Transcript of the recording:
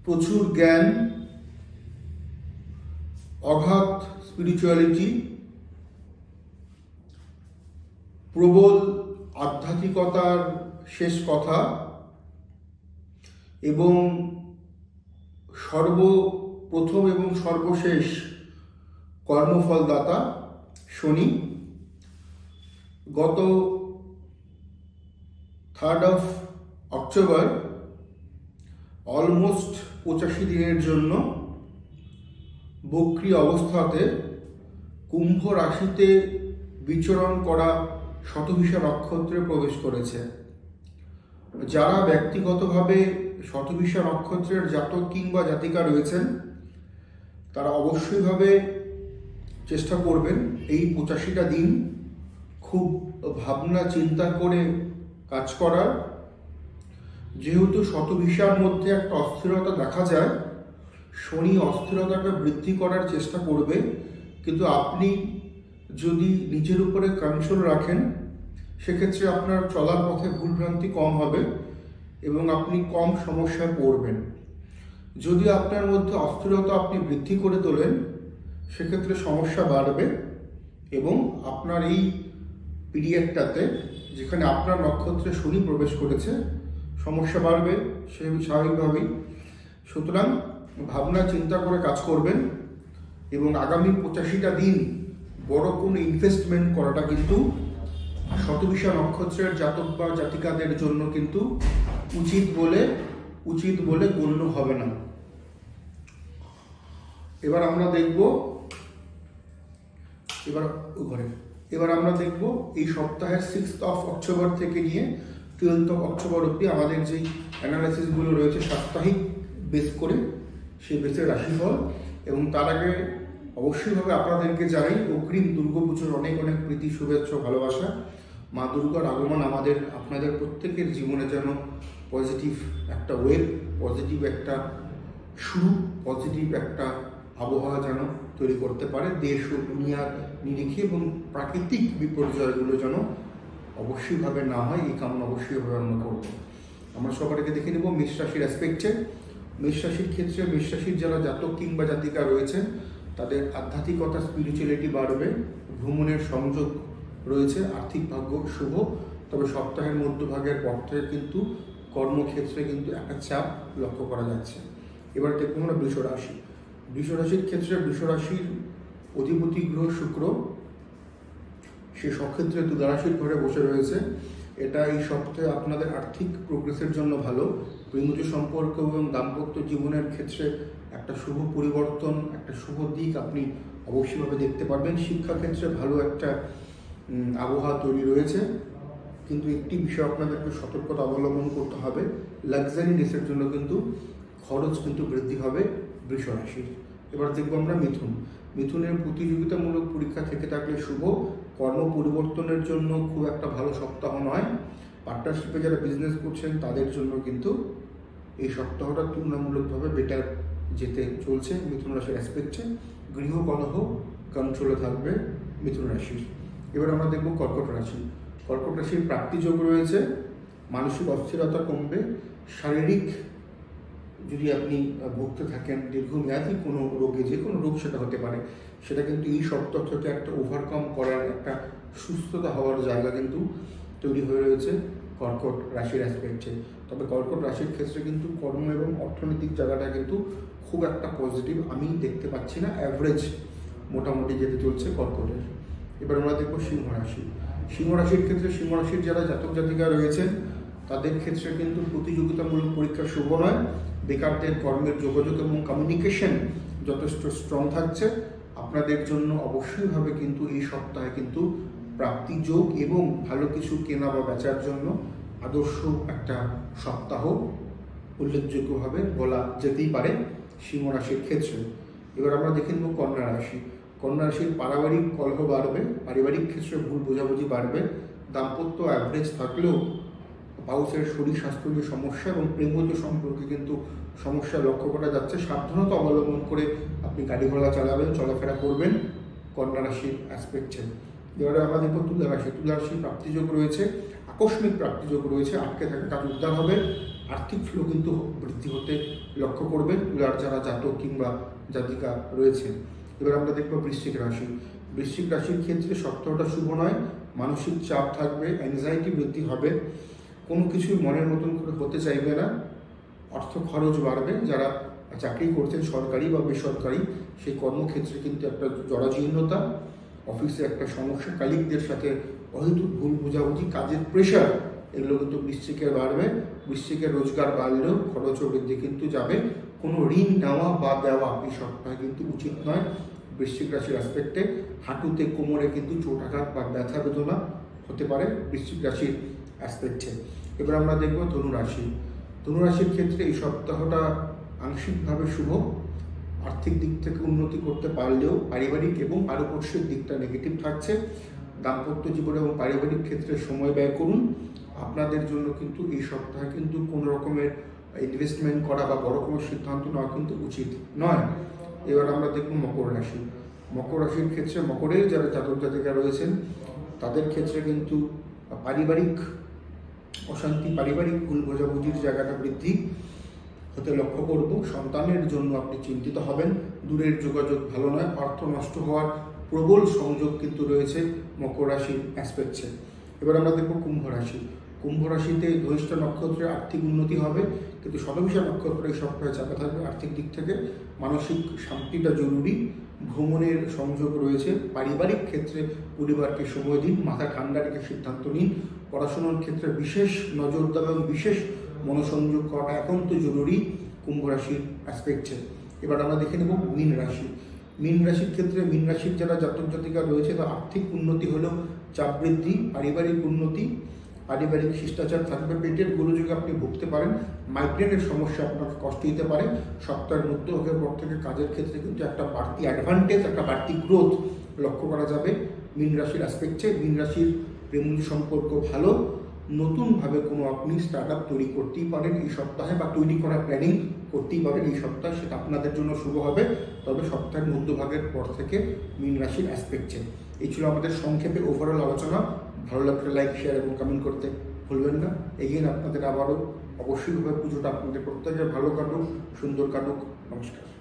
প্রচুর জ্ঞান, অগাধ স্পিরিচুয়ালিটি, প্রবল আধ্যাত্মিকতার শেষ কথা এবং সর্বপ্রথম এবং সর্বশেষ কর্মফলদাতা শনি গত 3 অক্টোবর অলমোস্ট 85 দিনের জন্য বক্রী অবস্থাতে কুম্ভ রাশিতে বিচরণ করা শতভিষা নক্ষত্রে প্রবেশ করেছে। যারা ব্যক্তিগতভাবে শতভিষা নক্ষত্রের জাতক কিংবা জাতিকা রয়েছেন তারা অবশ্যইভাবে চেষ্টা করবেন এই 85টা দিন খুব ভাবনা চিন্তা করে কাজ করার। যেহেতু শতভিষার মধ্যে একটা অস্থিরতা দেখা যায়, শনি অস্থিরতাটা বৃদ্ধি করার চেষ্টা করবে, কিন্তু আপনি যদি নিজের উপরে কন্ট্রোল রাখেন সেক্ষেত্রে আপনার চলার পথে ভুলভ্রান্তি কম হবে এবং আপনি কম সমস্যায় পড়বেন। যদি আপনার মধ্যে অস্থিরতা আপনি বৃদ্ধি করে তোলেন সেক্ষেত্রে সমস্যা বাড়বে এবং আপনার এই পিরিয়ডটাতে যেখানে আপনার নক্ষত্রে শনি প্রবেশ করেছে সমস্যা বাড়বে সে স্বাভাবিকভাবেই। সুতরাং ভাবনা চিন্তা করে কাজ করবেন এবং আগামী 85টা দিন বড় কোনো ইনভেস্টমেন্ট করাটা কিন্তু শতভিষা নক্ষত্রের জাতক বা জাতিকাদের জন্য কিন্তু উচিত বলে গণ্য হবে না। এবার আমরা দেখব এই সপ্তাহের 6 অক্টোবর থেকে নিয়ে 12 অক্টোবর অবধি আমাদের যেই অ্যানালাইসিসগুলো রয়েছে সাপ্তাহিক বেস করে সেই বেসের রাশিফল। এবং তার আগে অবশ্যইভাবে আপনাদেরকে জানাই অগ্রিম দুর্গাপুজোর অনেক অনেক প্রীতি, শুভেচ্ছা, ভালোবাসা। মা দুর্গার আগমন আপনাদের প্রত্যেকের জীবনে যেন পজিটিভ একটা ওয়েভ, পজিটিভ একটা শুরু, পজিটিভ একটা আবহাওয়া যেন তৈরি করতে পারে দেশ ও দুনিয়ার নিরিখে, এবং প্রাকৃতিক বিপর্যয়গুলো যেন অবশ্যইভাবে না হয় এই কামনা অবশ্যইভাবে আমরা করব। আমরা সবাইকে দেখে নেব মেষ রাশির অ্যাসপেক্টে। মেষ রাশির ক্ষেত্রে মেষ রাশির যারা জাতক কিংবা জাতিকা রয়েছে তাদের আধ্যাত্মিকতা, স্পিরিচুয়ালিটি বাড়বে, ভ্রমণের সংযোগ রয়েছে, আর্থিক ভাগ্য শুভ। তবে সপ্তাহের মধ্যভাগের পর থেকে কিন্তু কর্মক্ষেত্রে কিন্তু একটা চাপ লক্ষ্য করা যাচ্ছে। এবার দেখবো আমরা বৃষ রাশি। বৃষ রাশির ক্ষেত্রে বৃষ রাশির অধিপতি গ্রহ শুক্র সে সক্ষেত্রে তুলা রাশির ঘরে বসে রয়েছে। এটা এই সপ্তাহে আপনাদের আর্থিক প্রোগ্রেসের জন্য ভালো। প্রেমজ সম্পর্ক এবং দাম্পত্য জীবনের ক্ষেত্রে একটা শুভ পরিবর্তন, একটা শুভ দিক আপনি অবশ্যইভাবে দেখতে পারবেন। শিক্ষাক্ষেত্রে ভালো একটা আবহাওয়া তৈরি রয়েছে, কিন্তু একটি বিষয় আপনাদেরকে সতর্কতা অবলম্বন করতে হবে, লাক্সারি ড্রেসের জন্য কিন্তু খরচ কিন্তু বৃদ্ধি হবে বৃষ রাশির। এবার দেখবো আমরা মিথুন। মিথুনের প্রতিযোগিতামূলক পরীক্ষা থেকে থাকলে শুভ, কর্ম পরিবর্তনের জন্য খুব একটা ভালো সপ্তাহ নয়। পার্টনারশিপে যারা বিজনেস করছেন তাদের জন্য কিন্তু এই সপ্তাহটা তুলনামূলকভাবে বেটার যেতে চলছে মিথুন রাশির অ্যাসপেক্টে। গৃহকলহ কন্ট্রোলে থাকবে মিথুন রাশির। এবার আমরা দেখব কর্কট রাশি। কর্কট রাশির প্রাপ্তিযোগ রয়েছে, মানসিক অস্থিরতা কমবে, শারীরিক যদি আপনি ভুগতে থাকেন দীর্ঘমেয়াদী কোনো রোগে, যে কোনো রোগ সেটা হতে পারে, সেটা কিন্তু এই সপ্তাহ থেকে একটা ওভারকাম করার একটা সুস্থতা হওয়ার জায়গা কিন্তু তৈরি হয়ে রয়েছে কর্কট রাশির অ্যাসপেক্টে। তবে কর্কট রাশির ক্ষেত্রে কিন্তু কর্ম এবং অর্থনৈতিক জায়গাটা কিন্তু খুব একটা পজিটিভ আমি দেখতে পাচ্ছি না, অ্যাভারেজ মোটামুটি যেতে চলছে কর্কটের। এবার আমরা দেখবো সিংহ রাশি। সিংহ রাশির ক্ষেত্রে সিংহ রাশির যারা জাতক জাতিকা রয়েছেন তাদের ক্ষেত্রে কিন্তু প্রতিযোগিতামূলক পরীক্ষা শুভ নয়। বেকারদের কর্মের যোগাযোগ এবং কমিউনিকেশন যথেষ্ট স্ট্রং থাকছে। আপনাদের জন্য অবশ্যইভাবে কিন্তু এই সপ্তাহে কিন্তু প্রাপ্তিযোগ এবং ভালো কিছু কেনা বা বেচার জন্য আদর্শ একটা সপ্তাহ উল্লেখযোগ্যভাবে বলা যেতেই পারে সিংহ রাশির ক্ষেত্রে। এবার আমরা দেখে নেব কন্যা রাশি। কন্যা রাশির পারিবারিক কলহ বাড়বে, পারিবারিক ক্ষেত্রে ভুল বোঝাবুঝি বাড়বে, দাম্পত্য অ্যাভারেজ থাকলেও পাউসের শরীর স্বাস্থ্যের সমস্যা এবং প্রেমজ সম্পর্কে কিন্তু সমস্যা লক্ষ্য করা যাচ্ছে। সাবধানতা অবলম্বন করে আপনি গাড়ি ঘোড়া চালাবেন, চলাফেরা করবেন কন্যা রাশির অ্যাসপেক্টে। এবারে আমরা দেখব তুলা রাশি। তুলা রাশির প্রাপ্তিযোগ রয়েছে, আকস্মিক প্রাপ্তিযোগ রয়েছে, আটকে থাকা কাজ উদ্ধার হবে, আর্থিক ফ্লো কিন্তু বৃদ্ধি হতে লক্ষ্য করবেন তুলার যারা জাতক কিংবা জাতিকা রয়েছে। এবার আমরা দেখবো বৃশ্চিক রাশি। বৃশ্চিক রাশির ক্ষেত্রে সপ্তাহটা শুভ নয়, মানসিক চাপ থাকবে, অ্যাংজাইটি বৃদ্ধি হবে, কোনো কিছুই মনের মতন করে হতে চাইবে না, অর্থ খরচ বাড়বে। যারা চাকরি করছেন সরকারি বা বেসরকারি সেই কর্মক্ষেত্রে কিন্তু একটা জরাজীর্ণতা, অফিসে একটা সমস্যা, কালিকদের সাথে অহেতুক ভুল বোঝাবুঝি, কাজের প্রেশার, এগুলো কিন্তু বৃশ্চিকের বাড়বে। বৃশ্চিকের রোজগার বাড়লেও খরচও বৃদ্ধি কিন্তু যাবে। কোনো ঋণ নেওয়া বা দেওয়া এই সপ্তাহে কিন্তু উচিত নয়। বৃশ্চিক রাশির অ্যাসপেক্টে হাঁটুতে কোমরে কিন্তু চোটাঘাত বা ব্যথা বেদনা হতে পারে বৃশ্চিক রাশির অ্যাসপেক্টে। এবার আমরা দেখব ধনুরাশি। ধনুরাশির ক্ষেত্রে এই সপ্তাহটা আংশিকভাবে শুভ, আর্থিক দিক থেকে উন্নতি করতে পারলেও পারিবারিক এবং পারিপার্শ্বিক দিকটা নেগেটিভ থাকছে। দাম্পত্য জীবন এবং পারিবারিক ক্ষেত্রে সময় ব্যয় করুন। আপনাদের জন্য কিন্তু এই সপ্তাহে কিন্তু কোনো রকমের ইনভেস্টমেন্ট করা বা বড় কোনো সিদ্ধান্ত নেওয়া কিন্তু উচিত নয়। এবার আমরা দেখব মকর রাশি। মকর রাশির ক্ষেত্রে মকরের যারা জাতক জাতিকা রয়েছেন তাদের ক্ষেত্রে কিন্তু পারিবারিক অশান্তি, পারিবারিক ভুল বোঝাবুঝির জায়গাটা বৃদ্ধি হতে লক্ষ্য করব। সন্তানের জন্য আপনি চিন্তিত হবেন, দূরের যোগাযোগ ভালো নয়, অর্থ নষ্ট হওয়ার প্রবল সংযোগ কিন্তু রয়েছে মকর রাশির অ্যাসপেক্টে। এবার আমরা দেখব কুম্ভ রাশি। কুম্ভ রাশিতে ধনিষ্ঠ নক্ষত্রে আর্থিক উন্নতি হবে, কিন্তু শতভিষা নক্ষত্র এই সপ্তাহে চাপে থাকবে আর্থিক দিক থেকে। মানসিক শান্তিটা জরুরি, ভ্রমণের সংযোগ রয়েছে। পারিবারিক ক্ষেত্রে পরিবারকে সময় দিন, মাথা ঠান্ডা রেখে সিদ্ধান্ত নিন। পড়াশোনার ক্ষেত্রে বিশেষ নজর দেওয়া এবং বিশেষ মনোসংযোগ করাটা একান্ত জরুরি কুম্ভ রাশির অ্যাসপেক্টে। এবার আমরা দেখে নেব মীন রাশি। মীন রাশির ক্ষেত্রে মীন রাশির যারা জাতক জাতিকা রয়েছে তার আর্থিক উন্নতি হলেও চাপ বৃদ্ধি, পারিবারিক উন্নতি, পারিবারিক শিষ্টাচার থাকবে। পেটের গোলযোগে আপনি ভুগতে পারেন, মাইগ্রেনের সমস্যা আপনাকে কষ্ট দিতে পারে। সপ্তাহের মধ্যভাগের পর থেকে কাজের ক্ষেত্রে কিন্তু একটা বাড়তি অ্যাডভান্টেজ, একটা বাড়তি গ্রোথ লক্ষ্য করা যাবে মীন রাশির অ্যাসপেক্টে। মীন রাশির প্রেম সম্পর্ক ভালো, নতুনভাবে কোনো আপনি স্টার্ট আপ তৈরি করতেই পারেন এই সপ্তাহে, বা তৈরি করার প্ল্যানিং করতেই পারেন এই সপ্তাহে, সেটা আপনাদের জন্য শুভ হবে। তবে সপ্তাহের মধ্যভাগের পর থেকে মীন রাশির অ্যাসপেক্টে। এই ছিল আমাদের সংক্ষেপে ওভারঅল আলোচনা। ভালো লাগলে লাইক, শেয়ার এবং কমেন্ট করতে ভুলবেন না। এগেইন আপনাদের আবারও অবশ্যইভাবে পুজোটা আপনাদের প্রত্যেকের ভালো কাটুক, সুন্দর কাটুক। নমস্কার।